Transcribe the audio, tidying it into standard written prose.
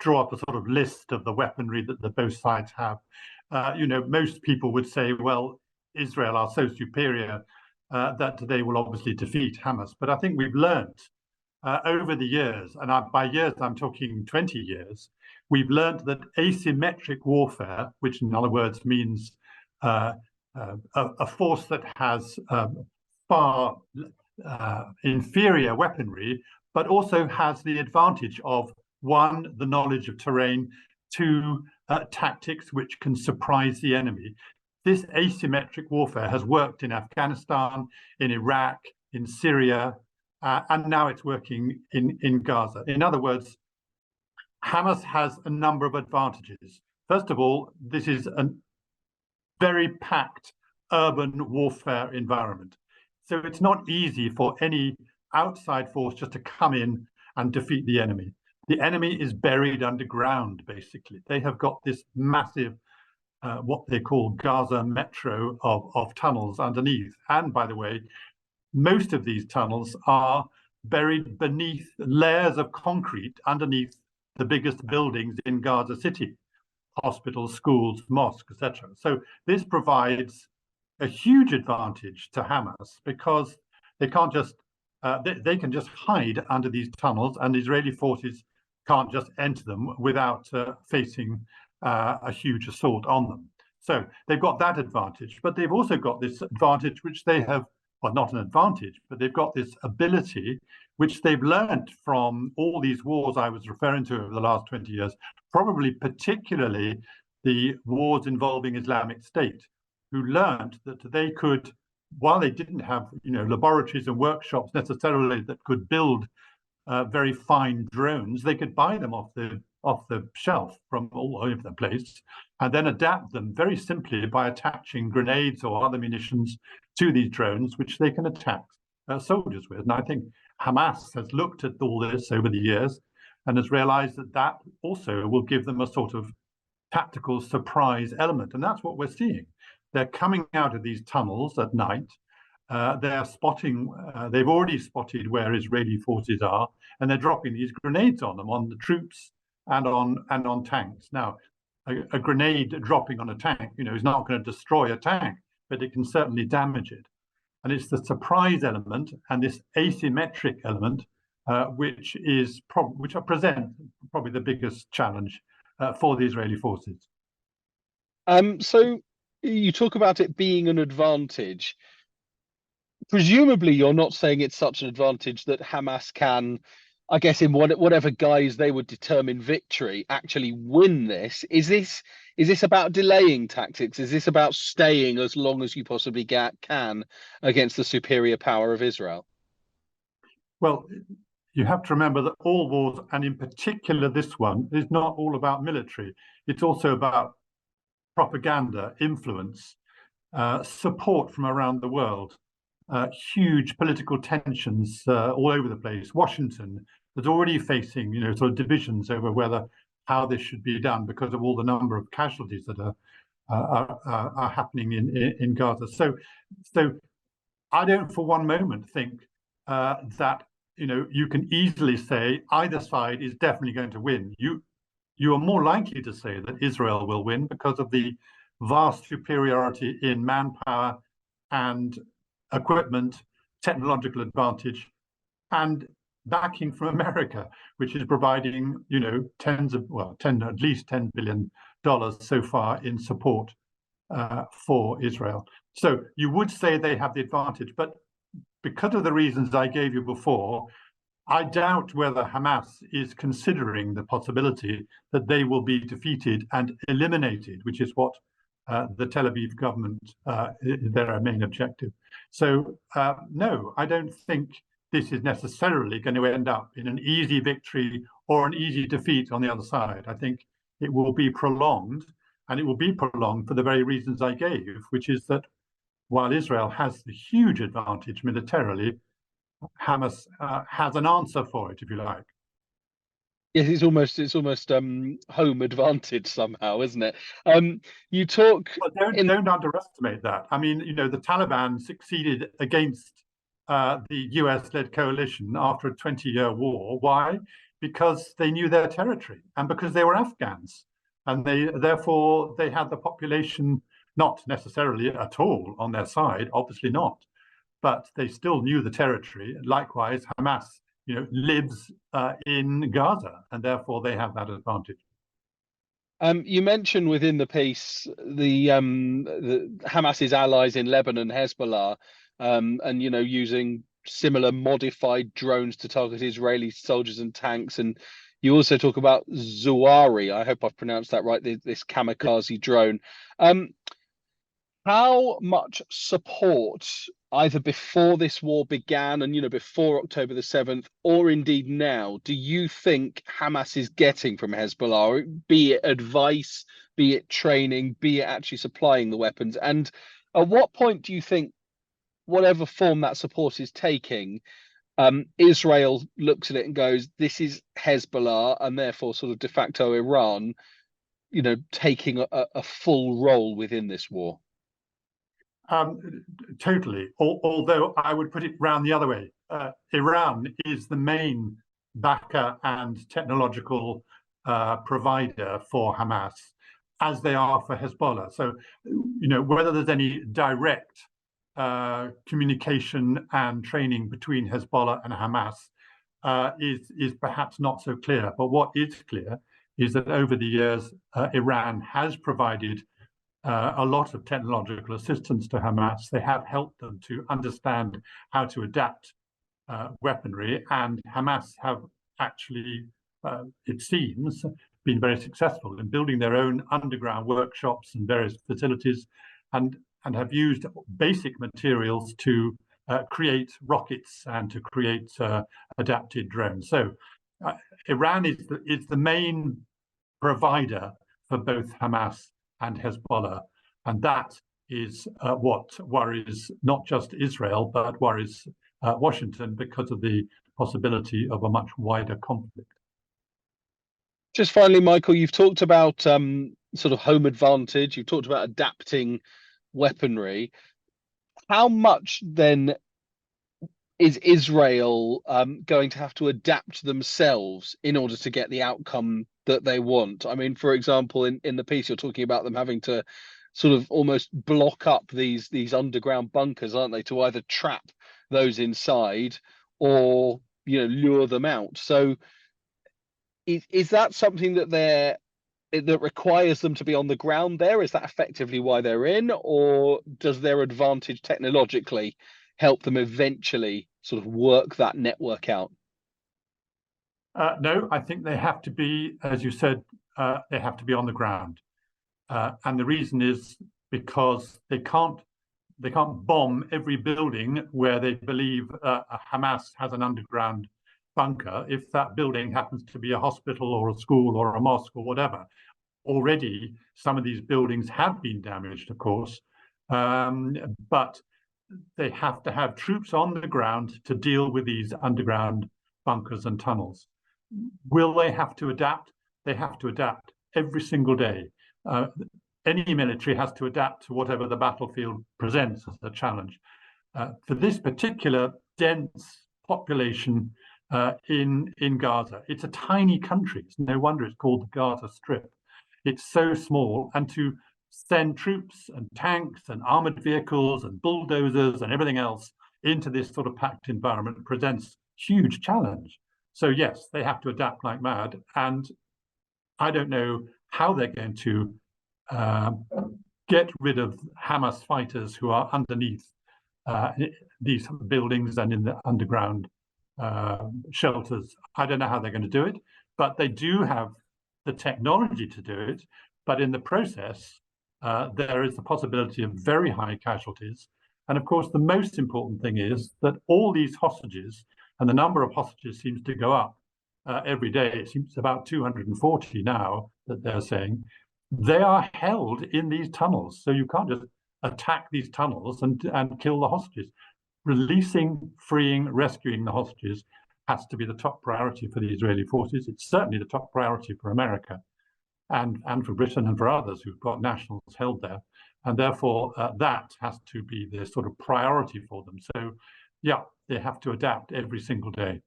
draw up a sort of list of the weaponry that both sides have, most people would say, well, Israel are so superior that they will obviously defeat Hamas. But I think we've learned over the years, and by years I'm talking 20 years, we've learned that asymmetric warfare, which in other words means a force that has far inferior weaponry, but also has the advantage of, one, the knowledge of terrain, two, tactics which can surprise the enemy. This asymmetric warfare has worked in Afghanistan, in Iraq, in Syria, and now it's working in Gaza. In other words, Hamas has a number of advantages. First of all, this is a very packed urban warfare environment. So it's not easy for any outside force just to come in and defeat the enemy. The enemy is buried underground, basically. They have got this massive, what they call Gaza metro of tunnels underneath. And by the way, most of these tunnels are buried beneath layers of concrete underneath the biggest buildings in Gaza City, hospitals, schools, mosques, etc. So this provides a huge advantage to Hamas because they can't just they can just hide under these tunnels, and Israeli forces can't just enter them without facing a huge assault on them. So they've got that advantage, but they've also got this advantage which they have, well, not an advantage, but they've got this ability which they've learned from all these wars I was referring to over the last 20 years, probably particularly the wars involving Islamic State, who learned that they could, while they didn't have laboratories and workshops necessarily that could build very fine drones, they could buy them off the shelf from all over the place and then adapt them very simply by attaching grenades or other munitions to these drones, which they can attack soldiers with. And I think Hamas has looked at all this over the years and has realized that that also will give them a sort of tactical surprise element. And that's what we're seeing. They're coming out of these tunnels at night. They're spotting, they've already spotted where Israeli forces are, and they're dropping these grenades on them, on the troops and on tanks. Now, a grenade dropping on a tank, is not going to destroy a tank, but it can certainly damage it. And it's the surprise element and this asymmetric element which present probably the biggest challenge for the Israeli forces. So you talk about it being an advantage. Presumably, you're not saying it's such an advantage that Hamas can, I guess, in whatever guise they would determine victory, actually win this. Is this about delaying tactics? Is this about staying as long as you possibly can against the superior power of Israel? Well, you have to remember that all wars, and in particular this one, is not all about military. It's also about propaganda, influence, support from around the world. Huge political tensions all over the place. Washington is already facing, sort of divisions over how this should be done because of all the number of casualties that are happening in Gaza. So I don't for one moment think that you can easily say either side is definitely going to win. You are more likely to say that Israel will win because of the vast superiority in manpower and equipment, technological advantage, and backing from America, which is providing, at least $10 billion so far in support for Israel. So you would say they have the advantage, but because of the reasons I gave you before, I doubt whether Hamas is considering the possibility that they will be defeated and eliminated, which is what the Tel Aviv government, their main objective. So no, I don't think this is necessarily going to end up in an easy victory or an easy defeat on the other side. I think it will be prolonged, and it will be prolonged for the very reasons I gave, which is that while Israel has the huge advantage militarily, Hamas has an answer for it, if you like. Yes, it's almost home advantage somehow, isn't it? You talk. Well, don't underestimate that. I mean, the Taliban succeeded against the US-led coalition after a 20-year war. Why? because they knew their territory and because they were Afghans. And therefore they had the population not necessarily at all on their side, obviously not, but they still knew the territory. Likewise, Hamas, lives in Gaza, and therefore they have that advantage. You mentioned within the piece the Hamas's allies in Lebanon, Hezbollah, and using similar modified drones to target Israeli soldiers and tanks. And you also talk about Zuari. I hope I've pronounced that right. This kamikaze drone. How much support, either before this war began and before October the 7th, or indeed now, do you think Hamas is getting from Hezbollah, be it advice, be it training, be it actually supplying the weapons? And at what point do you think, whatever form that support is taking, Israel looks at it and goes, this is Hezbollah, and therefore sort of de facto Iran, taking a full role within this war? Totally. Although I would put it round the other way. Iran is the main backer and technological provider for Hamas, as they are for Hezbollah. So, whether there's any direct communication and training between Hezbollah and Hamas is perhaps not so clear. But what is clear is that over the years, Iran has provided a lot of technological assistance to Hamas. They have helped them to understand how to adapt weaponry, and Hamas have actually, it seems, been very successful in building their own underground workshops and various facilities, and have used basic materials to create rockets and to create adapted drones. So Iran is the main provider for both Hamas and Hezbollah, and that is what worries not just Israel, but worries Washington because of the possibility of a much wider conflict. Just finally, Michael, you've talked about sort of home advantage. You've talked about adapting weaponry. How much then is Israel going to have to adapt themselves in order to get the outcome that they want? I mean, for example, in the piece, you're talking about them having to sort of almost block up these underground bunkers, aren't they, to either trap those inside or lure them out. So is that something that requires them to be on the ground there? Is that effectively why they're in, or does their advantage technologically help them eventually sort of work that network out? No, I think they have to be, as you said, they have to be on the ground. And the reason is because they can't bomb every building where they believe Hamas has an underground bunker if that building happens to be a hospital or a school or a mosque or whatever. Already, some of these buildings have been damaged, of course, but they have to have troops on the ground to deal with these underground bunkers and tunnels. Will they have to adapt? They have to adapt every single day. Any military has to adapt to whatever the battlefield presents as a challenge. For this particular dense population in Gaza, it's a tiny country. It's no wonder it's called the Gaza Strip. It's so small, and to send troops and tanks and armored vehicles and bulldozers and everything else into this sort of packed environment presents huge challenge. So yes, they have to adapt like mad, and I don't know how they're going to get rid of Hamas fighters who are underneath these buildings and in the underground shelters. I don't know how they're going to do it, but they do have the technology to do it. But in the process, there is the possibility of very high casualties. And of course, the most important thing is that all these hostages, and the number of hostages seems to go up every day. It seems about 240 now that they're saying. They are held in these tunnels. So you can't just attack these tunnels and kill the hostages. Releasing, freeing, rescuing the hostages has to be the top priority for the Israeli forces. It's certainly the top priority for America and for Britain and for others who've got nationals held there. And therefore, that has to be the sort of priority for them. So, yeah, they have to adapt every single day.